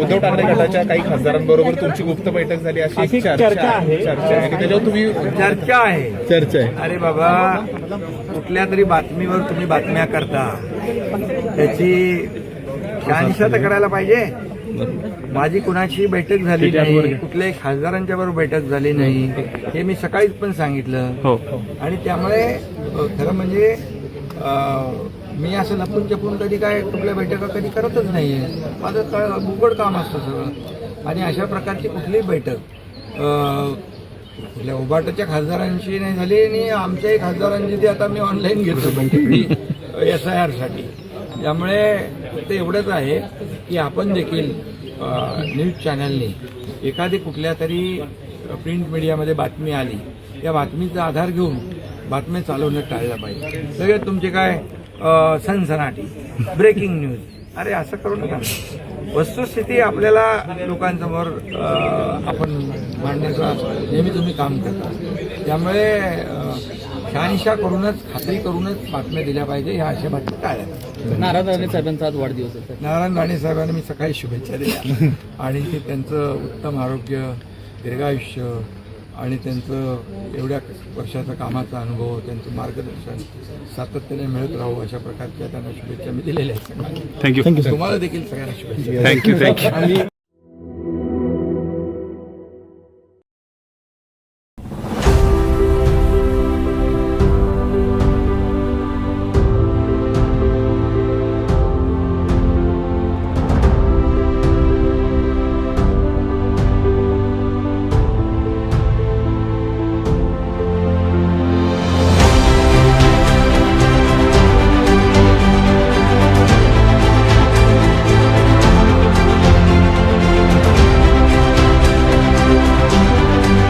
उद्धव ठाकरे गटाच्या काही खासदारांबरोबर तुमची गुप्त बैठक झाली अशी एक चर्चा आहे आणि त्याच्यावर तुम्ही चर्चा आहे. अरे बाबा, कुठल्या तरी बातमीवर तुम्ही बातम्या करता, त्याची शहानिशा तर करायला पाहिजे. माझी कुणाची बैठक झाली नाही, कुठल्याही खासदारांच्या बरोबर बैठक झाली नाही, हे मी सकाळीच पण सांगितलं. आणि त्यामुळे खरं म्हणजे मी असं लपून चपून कधी काय कुठल्या बैठका कधी करतच नाहीये. माझं उघड काम असतं सगळं. आणि अशा प्रकारची कुठलीही बैठक कुठल्या उभाटाच्या खासदारांशी नाही झाली आणि आमच्याही खासदारांची ती आता मी ऑनलाईन घेतो बैठकी SIR साठी. त्यामुळे ते एवढंच आहे की आपण देखील न्यूज चॅनलने एखादी कुठल्या तरी प्रिंट मीडियामध्ये बातमी आली, त्या बातमीचा आधार घेऊन बातम्या चालवणं टाळलं पाहिजे. सगळे तुमचे काय सनसनाटी ब्रेकिंग न्यूज, अरे असं करू नका. वस्तुस्थिती आपल्याला लोकांसमोर आपण मांडण्याचा नेहमी तुम्ही काम करता. त्यामुळे शहानिशा करूनच, खात्री करूनच बातम्या दिल्या पाहिजे. ह्या अशा बातम्या टाळल्या. नारायण राणे साहेबांचा आज वाढदिवस आहे. नारायण राणे साहेबांनी मी सकाळी शुभेच्छा दिल्या आणि ते त्यांचं उत्तम आरोग्य, दीर्घायुष्य आणि त्यांचं एवढ्या वर्षाचा कामाचा अनुभव, त्यांचं मार्गदर्शन सातत्याने मिळत राहू अशा प्रकारच्या त्यांना शुभेच्छा मी दिलेल्या आहेत. थँक्यू. तुम्हाला देखील सगळ्यांना शुभेच्छा. थँक्यू.